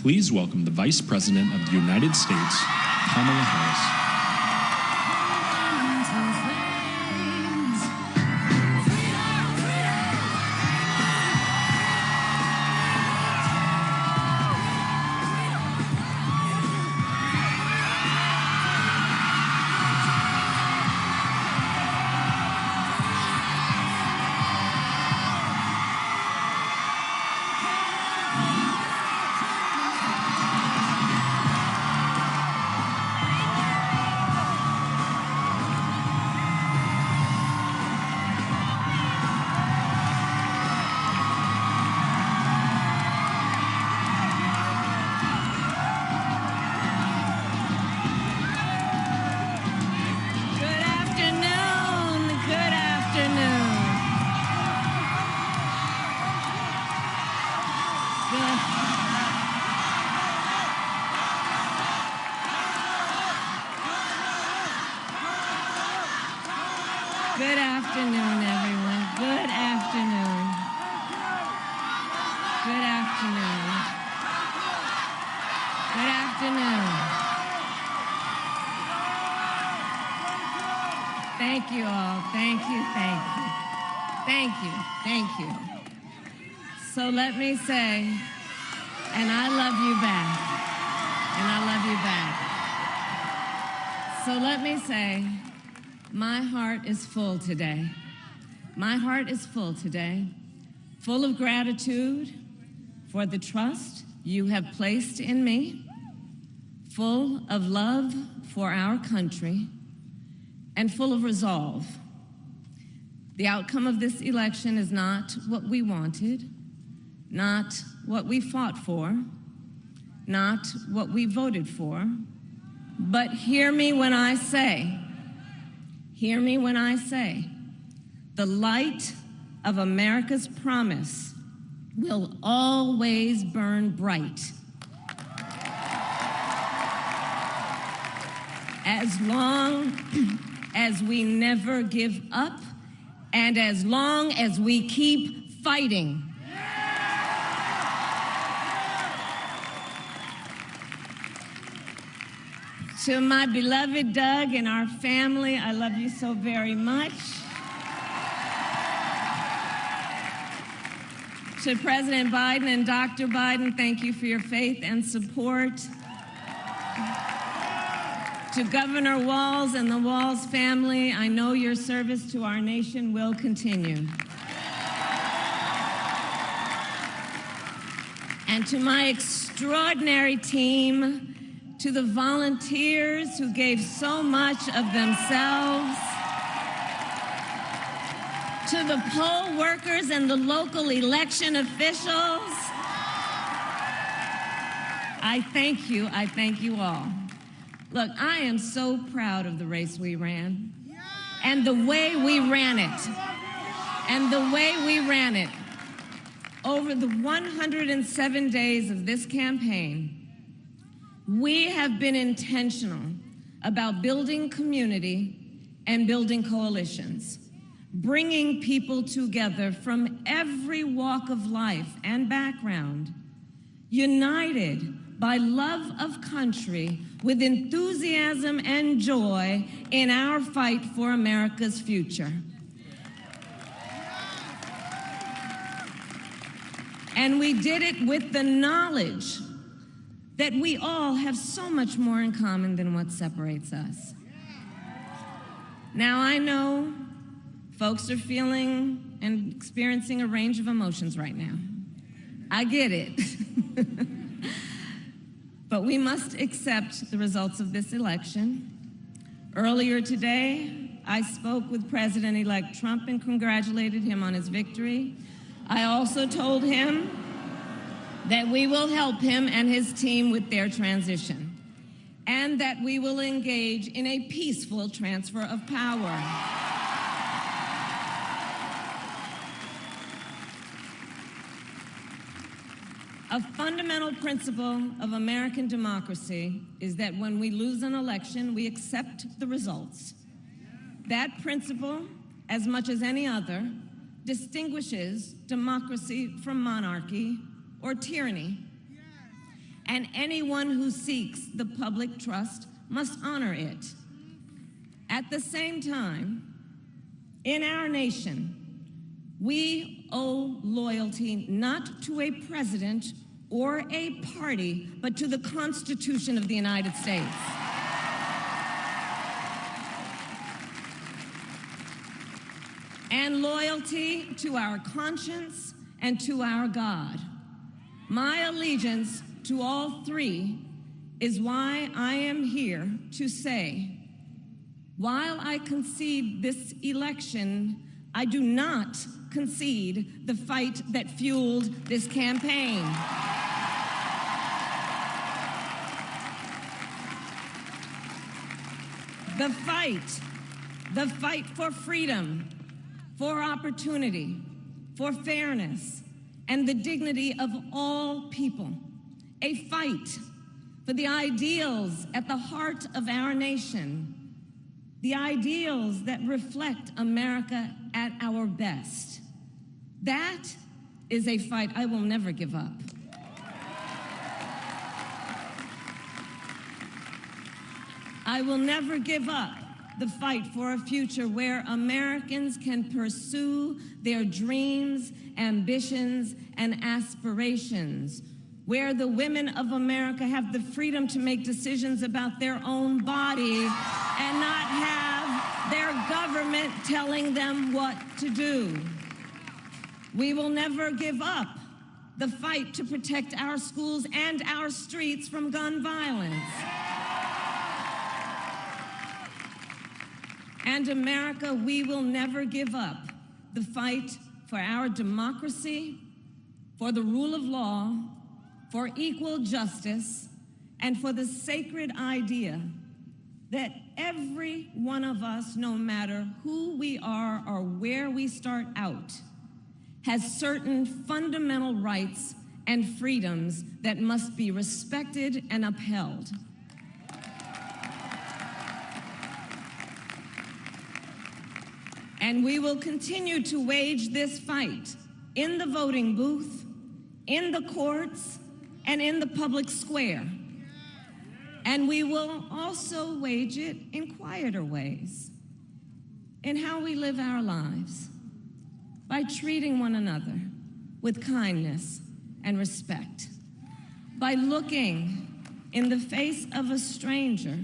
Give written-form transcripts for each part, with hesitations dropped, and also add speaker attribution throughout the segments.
Speaker 1: please welcome the Vice President of the United States, Kamala Harris.
Speaker 2: Good afternoon, everyone. Good afternoon. Good afternoon. Good afternoon. Thank you all. Thank you, thank you. Thank you, thank you. So let me say, and I love you back. And I love you back. So let me say, my heart is full today. My heart is full today, full of gratitude for the trust you have placed in me, full of love for our country, and full of resolve. The outcome of this election is not what we wanted, not what we fought for, not what we voted for, but hear me when I say, the light of America's promise will always burn bright. As long as we never give up and as long as we keep fighting. To my beloved Doug and our family, I love you so very much. To President Biden and Dr. Biden, thank you for your faith and support. To Governor Walz and the Walz family, I know your service to our nation will continue. And to my extraordinary team, to the volunteers who gave so much of themselves, to the poll workers and the local election officials, I thank you all. Look, I am so proud of the race we ran and the way we ran it. Over the 107 days of this campaign, we have been intentional about building community and building coalitions, bringing people together from every walk of life and background, united by love of country with enthusiasm and joy in our fight for America's future. And we did it with the knowledge that we all have so much more in common than what separates us. Now, I know folks are feeling and experiencing a range of emotions right now. I get it. But we must accept the results of this election. Earlier today, I spoke with President-elect Trump and congratulated him on his victory. I also told him that we will help him and his team with their transition, and that we will engage in a peaceful transfer of power. A fundamental principle of American democracy is that when we lose an election, we accept the results. That principle, as much as any other, distinguishes democracy from monarchy or tyranny. and anyone who seeks the public trust must honor it. At the same time, in our nation, we owe loyalty not to a president or a party, but to the Constitution of the United States. And loyalty to our conscience and to our God. My allegiance to all three is why I am here to say, while I concede this election, I do not concede the fight that fueled this campaign. The fight for freedom, for opportunity, for fairness, and the dignity of all people. A fight for the ideals at the heart of our nation, the ideals that reflect America at our best. That is a fight I will never give up. I will never give up the fight for a future where Americans can pursue their dreams, ambitions, and aspirations, where the women of America have the freedom to make decisions about their own body and not have their government telling them what to do. We will never give up the fight to protect our schools and our streets from gun violence. And America, we will never give up the fight for our democracy, for the rule of law, for equal justice, and for the sacred idea that every one of us, no matter who we are or where we start out, has certain fundamental rights and freedoms that must be respected and upheld. And we will continue to wage this fight in the voting booth, in the courts, and in the public square. And we will also wage it in quieter ways, in how we live our lives, by treating one another with kindness and respect, by looking in the face of a stranger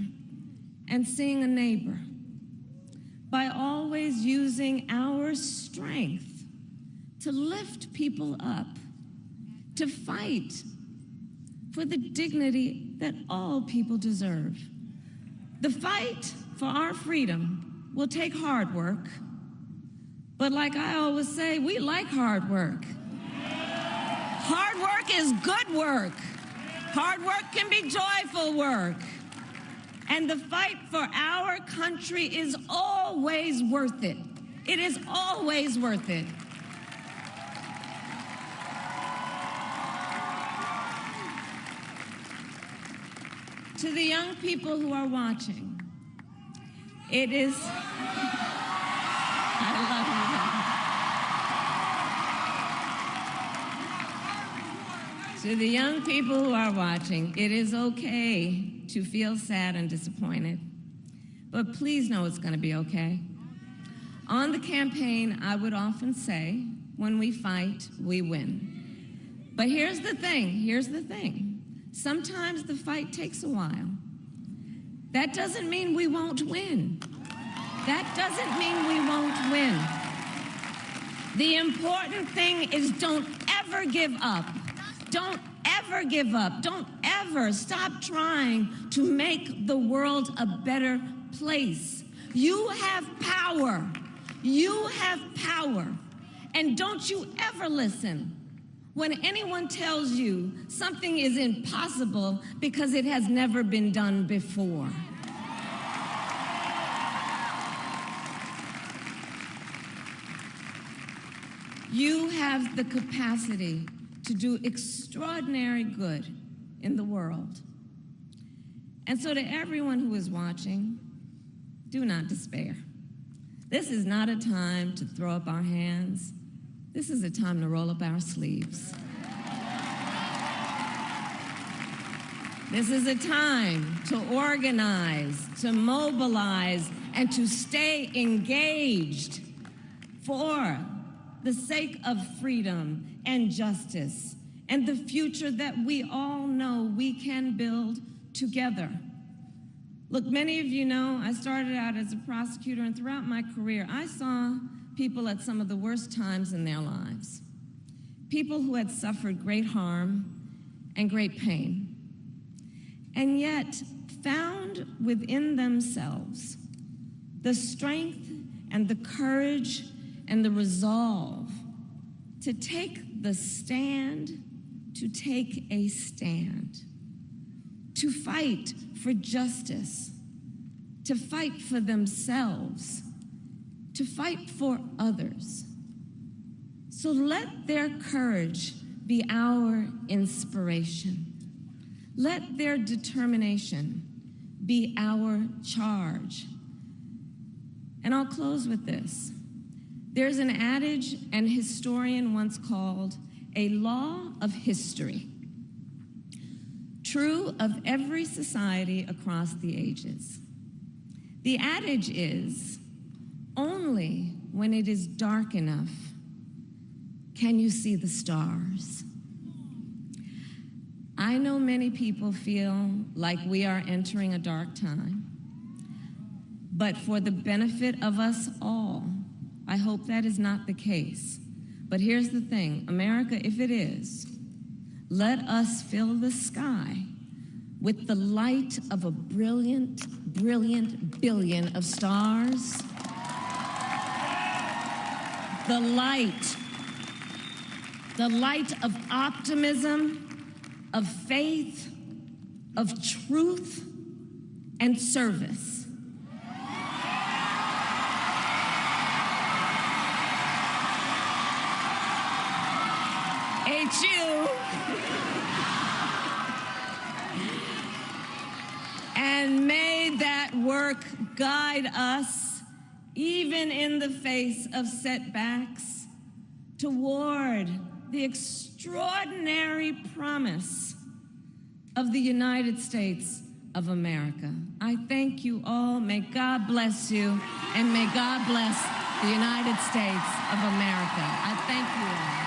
Speaker 2: and seeing a neighbor, by always using our strength to lift people up, to fight for the dignity that all people deserve. The fight for our freedom will take hard work, but like I always say, we like hard work. Hard work is good work. Hard work can be joyful work. And the fight for our country is always worth it. It is always worth it. To the young people who are watching, it is... I love you. To the young people who are watching, it is okay to feel sad and disappointed, but please know it's going to be okay. On the campaign, I would often say, when we fight, we win. But here's the thing. Sometimes the fight takes a while. That doesn't mean we won't win. That doesn't mean we won't win. The important thing is don't ever give up. Don't ever give up. Don't ever stop trying to make the world a better place. You have power. You have power. And don't you ever listen when anyone tells you something is impossible because it has never been done before. You have the capacity to do extraordinary good in the world. And so to everyone who is watching, do not despair. This is not a time to throw up our hands. This is a time to roll up our sleeves. This is a time to organize, to mobilize, and to stay engaged for the sake of freedom and justice and the future that we all know we can build together. Look, many of you know I started out as a prosecutor, and throughout my career, I saw people at some of the worst times in their lives. People who had suffered great harm and great pain, and yet found within themselves the strength and the courage and the resolve to take the stand, to take a stand, to fight for justice, to fight for themselves, to fight for others. So let their courage be our inspiration. Let their determination be our charge. And I'll close with this. There's an adage an historian once called a law of history, true of every society across the ages. The adage is, only when it is dark enough can you see the stars. I know many people feel like we are entering a dark time, but for the benefit of us all, I hope that is not the case. But here's the thing, America, if it is, let us fill the sky with the light of a brilliant, brilliant billion of stars. The light of optimism, of faith, of truth, and service. HU. And may that work guide us, even in the face of setbacks, toward the extraordinary promise of the United States of America. I thank you all. May God bless you, and may God bless the United States of America. I thank you all.